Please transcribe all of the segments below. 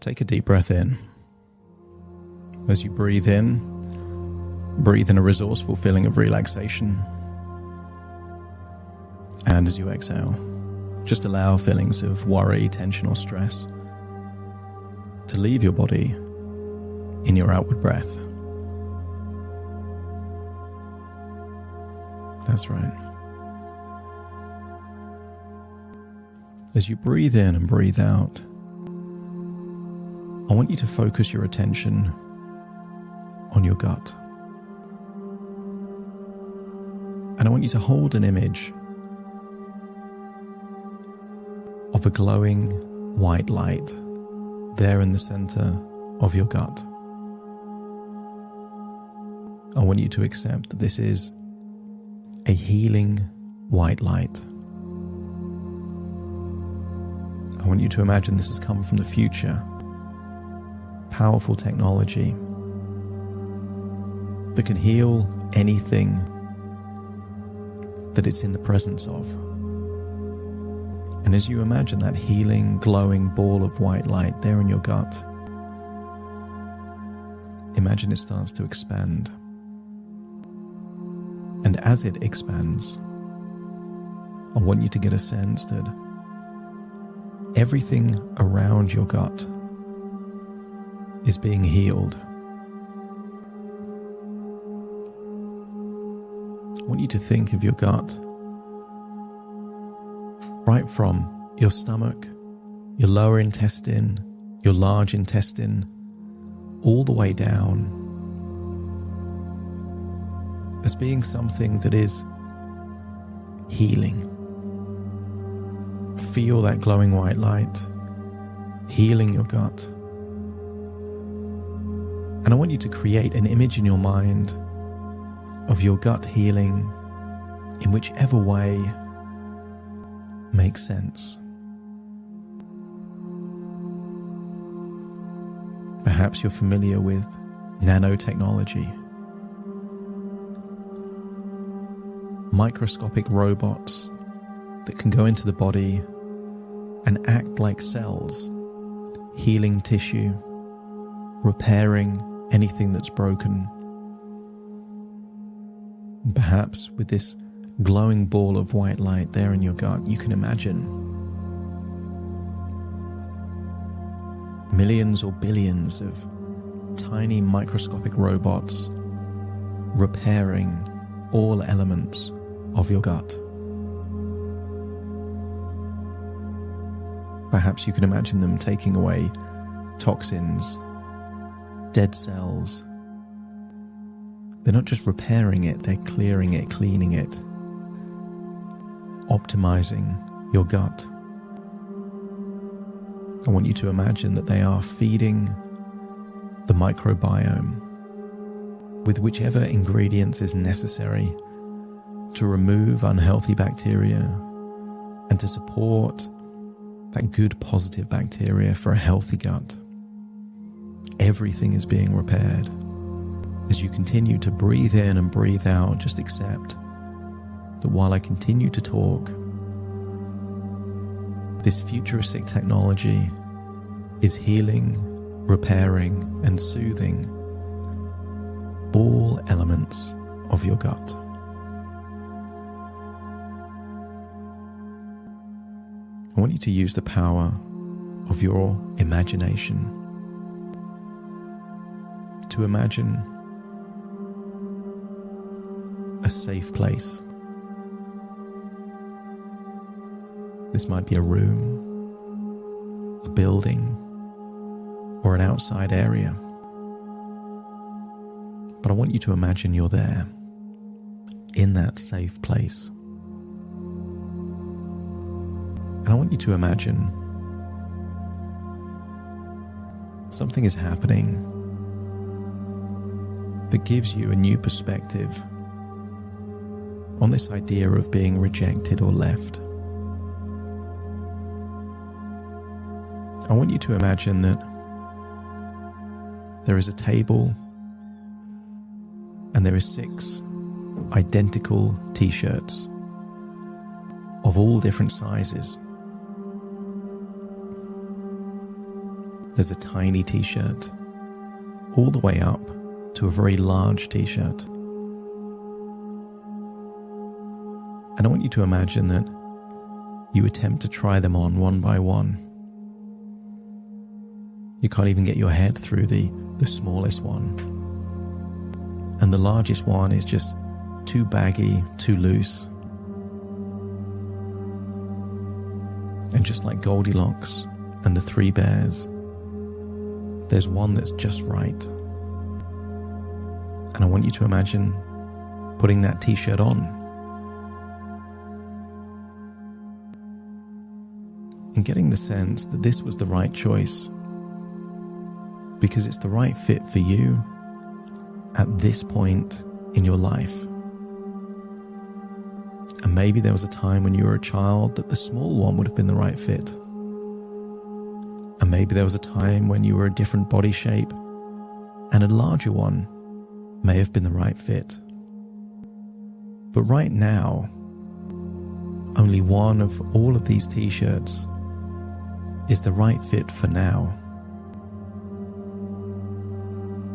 Take a deep breath in. As you breathe in a resourceful feeling of relaxation. And as you exhale, just allow feelings of worry, tension, or stress to leave your body in your outward breath. That's right. As you breathe in and breathe out, I want you to focus your attention on your gut. And I want you to hold an image of a glowing white light there in the center of your gut. I want you to accept that this is a healing white light. I want you to imagine this has come from the future. Powerful technology that can heal anything that it's in the presence of. And as you imagine that healing, glowing ball of white light there in your gut, imagine it starts to expand. And as it expands, I want you to get a sense that everything around your gut is being healed. I want you to think of your gut right from your stomach, your lower intestine, your large intestine, all the way down, as being something that is healing. Feel that glowing white light healing your gut. And I want you to create an image in your mind of your gut healing in whichever way makes sense. Perhaps you're familiar with nanotechnology. Microscopic robots that can go into the body and act like cells, healing tissue, repairing anything that's broken. And perhaps with this glowing ball of white light there in your gut, you can imagine millions or billions of tiny microscopic robots repairing all elements of your gut. Perhaps you can imagine them taking away toxins, dead cells. They're not just repairing it, they're clearing it, cleaning it, optimizing your gut. I want you to imagine that they are feeding the microbiome with whichever ingredients is necessary to remove unhealthy bacteria and to support that good positive bacteria for a healthy gut. Everything is being repaired. As you continue to breathe in and breathe out, just accept that while I continue to talk, this futuristic technology is healing, repairing, and soothing all elements of your gut. I want you to use the power of your imagination to imagine a safe place. This might be a room, a building, or an outside area. But I want you to imagine you're there, in that safe place. And I want you to imagine something is happening that gives you a new perspective on this idea of being rejected or left. I want you to imagine that there is a table and there are 6 identical t-shirts of all different sizes. there's a tiny t-shirt, all the way up to a very large t-shirt. And I want you to imagine that you attempt to try them on one by one. You can't even get your head through the smallest one. And the largest one is just too baggy, too loose. And just like Goldilocks and the Three Bears, there's one that's just right. And I want you to imagine putting that t-shirt on and getting the sense that this was the right choice because it's the right fit for you at this point in your life. And maybe there was a time when you were a child that the small one would have been the right fit. And maybe there was a time when you were a different body shape and a larger one may have been the right fit. But right now, only one of all of these t-shirts is the right fit for now.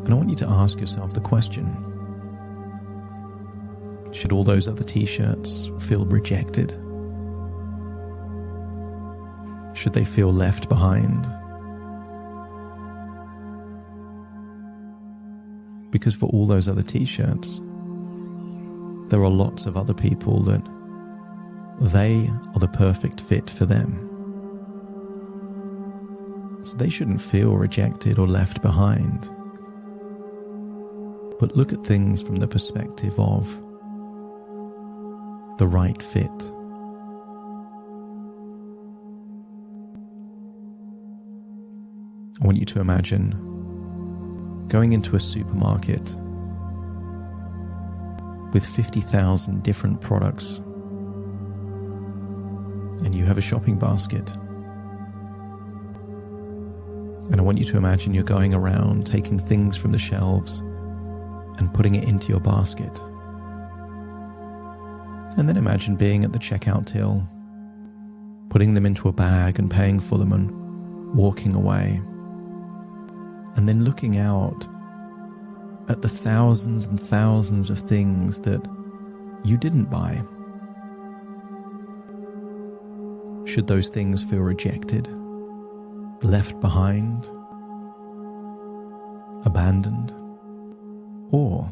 And I want you to ask yourself the question, should all those other t-shirts feel rejected? Should they feel left behind? Because for all those other t-shirts, there are lots of other people that they are the perfect fit for them. So they shouldn't feel rejected or left behind. But look at things from the perspective of the right fit. I want you to imagine going into a supermarket with 50,000 different products, and you have a shopping basket. And I want you to imagine you're going around taking things from the shelves and putting it into your basket. And then imagine being at the checkout till, putting them into a bag and paying for them and walking away. And then looking out at the thousands and thousands of things that you didn't buy. Should those things feel rejected, left behind, abandoned? Or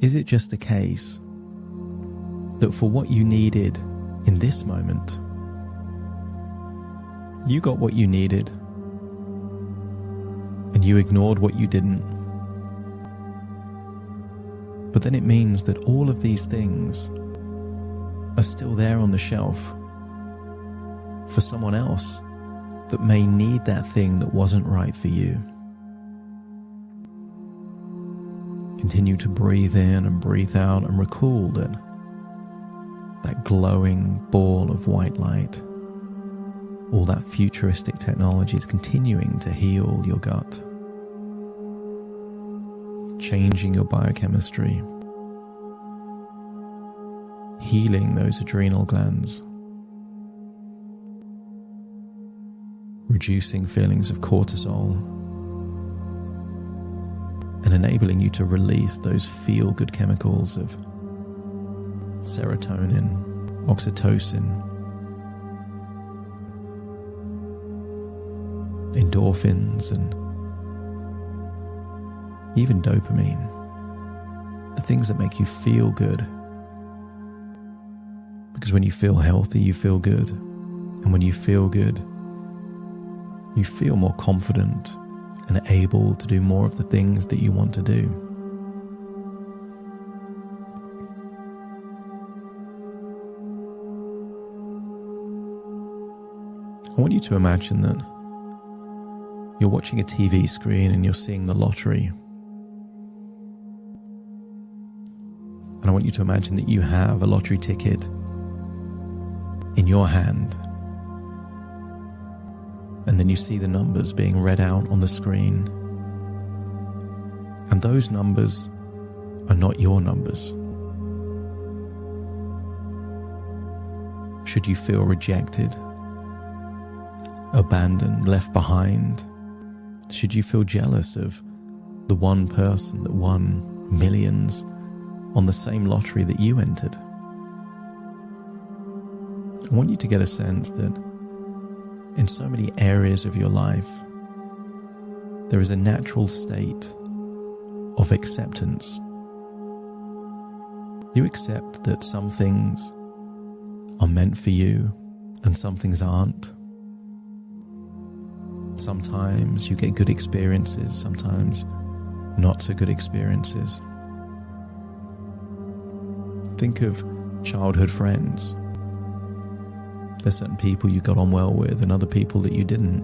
is it just a case that for what you needed in this moment, you got what you needed and you ignored what you didn't? But then it means that all of these things are still there on the shelf for someone else that may need that thing that wasn't right for you. Continue to breathe in and breathe out and recall that glowing ball of white light, all that futuristic technology is continuing to heal your gut, changing your biochemistry, healing those adrenal glands, reducing feelings of cortisol, and enabling you to release those feel-good chemicals of serotonin, oxytocin, endorphins, and even dopamine, the things that make you feel good. Because when you feel healthy, you feel good. And when you feel good, you feel more confident and able to do more of the things that you want to do. I want you to imagine that you're watching a TV screen and you're seeing the lottery. And I want you to imagine that you have a lottery ticket in your hand. And then you see the numbers being read out on the screen. And those numbers are not your numbers. Should you feel rejected, abandoned, left behind? Should you feel jealous of the one person that won millions on the same lottery that you entered? I want you to get a sense that in so many areas of your life, there is a natural state of acceptance. You accept that some things are meant for you and some things aren't. Sometimes you get good experiences, sometimes not so good experiences. Think of childhood friends. There's certain people you got on well with and other people that you didn't,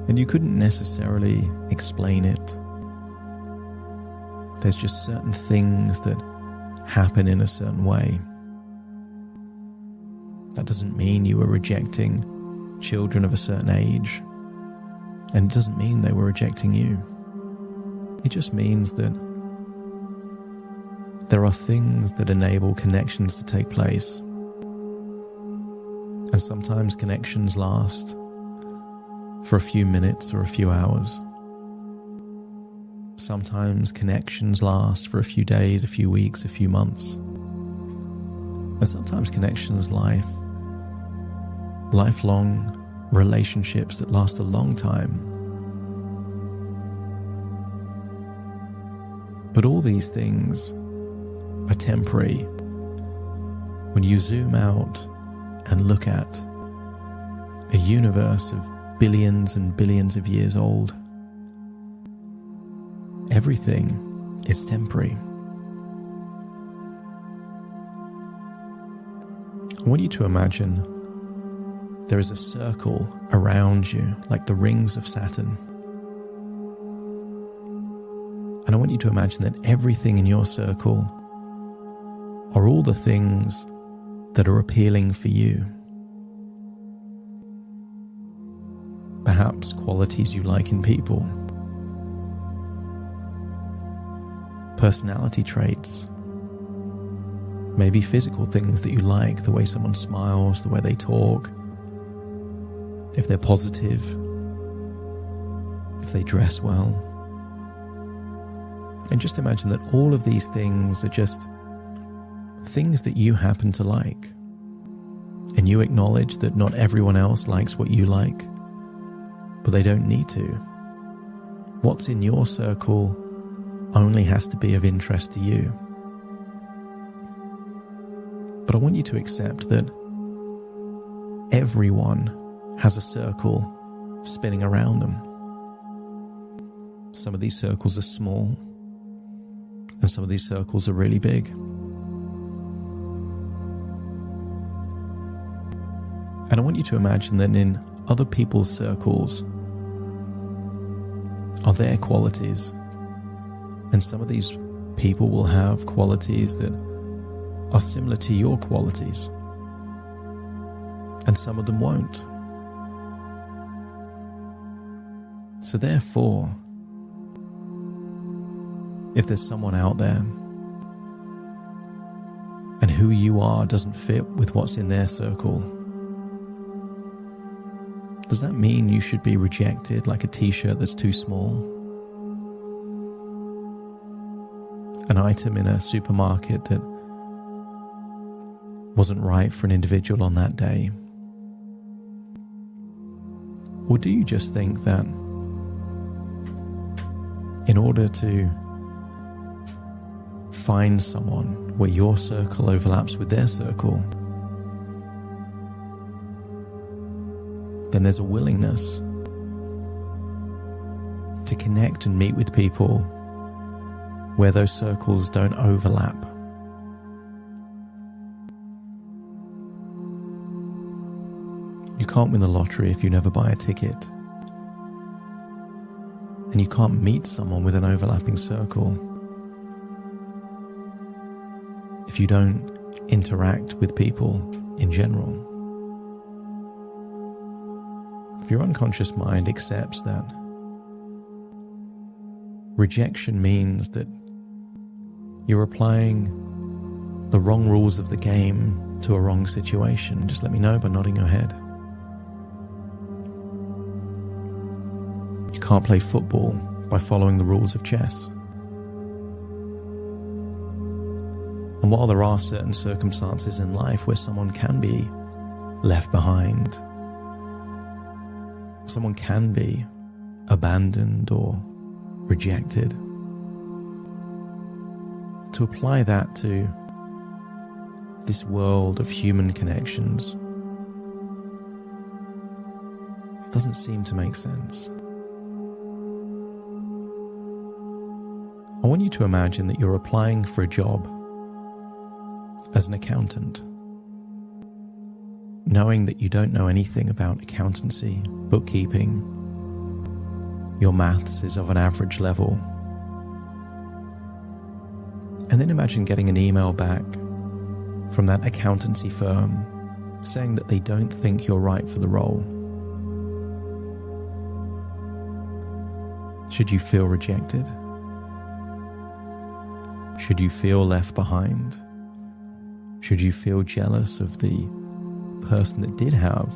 and you couldn't necessarily explain it. There's just certain things that happen in a certain way. That doesn't mean you were rejecting children of a certain age, and it doesn't mean they were rejecting you. It just means that there are things that enable connections to take place. And sometimes connections last for a few minutes or a few hours. Sometimes connections last for a few days, a few weeks, a few months. And sometimes connections lifelong relationships that last a long time. But all these things are temporary. When you zoom out and look at a universe of billions and billions of years old, everything is temporary. I want you to imagine there is a circle around you, like the rings of Saturn. And I want you to imagine that everything in your circle are all the things that are appealing for you. Perhaps qualities you like in people, personality traits, maybe physical things that you like, the way someone smiles, the way they talk, if they're positive, if they dress well. And just imagine that all of these things are just things that you happen to like. And you acknowledge that not everyone else likes what you like, but they don't need to. What's in your circle only has to be of interest to you. But I want you to accept that everyone has a circle spinning around them. Some of these circles are small, and some of these circles are really big. And I want you to imagine that in other people's circles are their qualities. And some of these people will have qualities that are similar to your qualities. And some of them won't. So therefore, if there's someone out there and who you are doesn't fit with what's in their circle, does that mean you should be rejected like a t-shirt that's too small? An item in a supermarket that wasn't right for an individual on that day? Or do you just think that in order to find someone where your circle overlaps with their circle, then there's a willingness to connect and meet with people where those circles don't overlap? You can't win the lottery if you never buy a ticket. And you can't meet someone with an overlapping circle if you don't interact with people in general. If your unconscious mind accepts that rejection means that you're applying the wrong rules of the game to a wrong situation, just let me know by nodding your head. You can't play football by following the rules of chess. And while there are certain circumstances in life where someone can be left behind, someone can be abandoned or rejected, to apply that to this world of human connections doesn't seem to make sense. I want you to imagine that you're applying for a job as an accountant, knowing that you don't know anything about accountancy, bookkeeping, your maths is of an average level. And then imagine getting an email back from that accountancy firm saying that they don't think you're right for the role. Should you feel rejected? Should you feel left behind? Should you feel jealous of the person that did have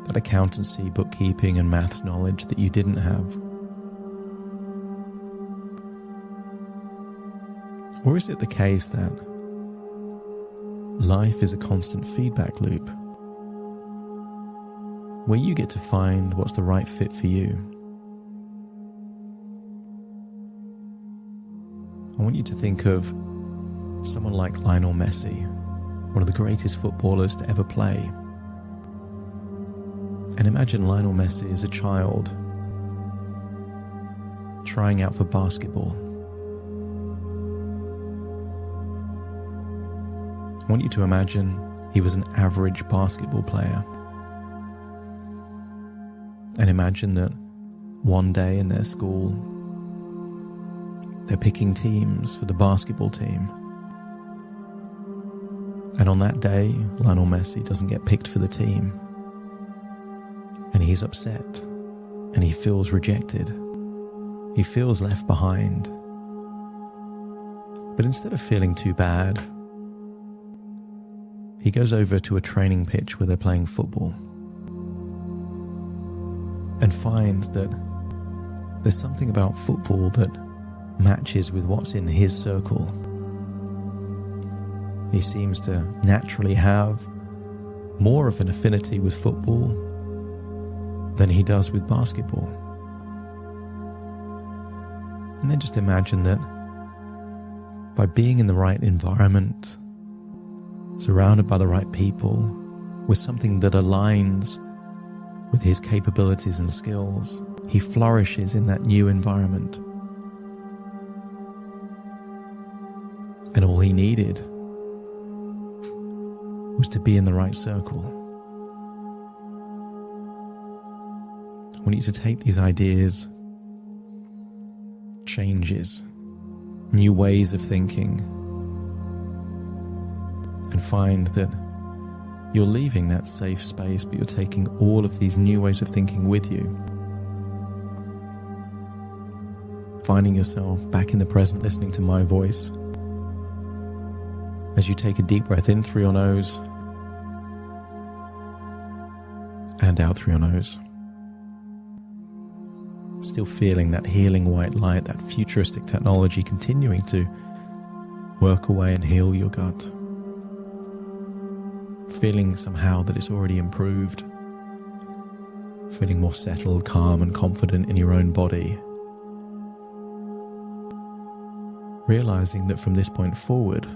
that accountancy, bookkeeping, and maths knowledge that you didn't have? Or is it the case that life is a constant feedback loop where you get to find what's the right fit for you? I want you to think of someone like Lionel Messi, one of the greatest footballers to ever play. And imagine Lionel Messi as a child trying out for basketball. I want you to imagine he was an average basketball player. And imagine that one day in their school, they're picking teams for the basketball team. And on that day, Lionel Messi doesn't get picked for the team. And he's upset. And he feels rejected. He feels left behind. But instead of feeling too bad, he goes over to a training pitch where they're playing football and finds that there's something about football that matches with what's in his circle. He seems to naturally have more of an affinity with football than he does with basketball. And then just imagine that by being in the right environment, surrounded by the right people, with something that aligns with his capabilities and skills, he flourishes in that new environment. And all he needed was to be in the right circle. I want you to take these ideas, changes, new ways of thinking, and find that you're leaving that safe space, but you're taking all of these new ways of thinking with you. Finding yourself back in the present, listening to my voice. As you take a deep breath in through your nose and out through your nose. Still feeling that healing white light, that futuristic technology continuing to work away and heal your gut. Feeling somehow that it's already improved. Feeling more settled, calm and confident in your own body. Realizing that from this point forward,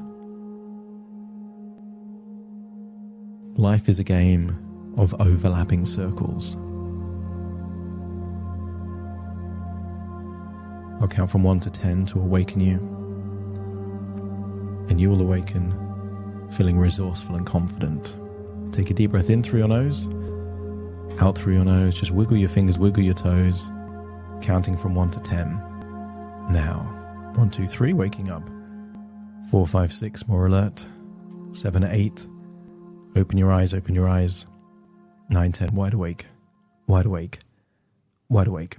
life is a game of overlapping circles. I'll count from 1 to 10 to awaken you. And you will awaken feeling resourceful and confident. Take a deep breath in through your nose, out through your nose. Just wiggle your fingers, wiggle your toes, counting from 1 to 10. Now, 1, 2, 3, waking up. 4, 5, 6, more alert. 7, 8, open your eyes, open your eyes. 9, 10, wide awake, wide awake, wide awake.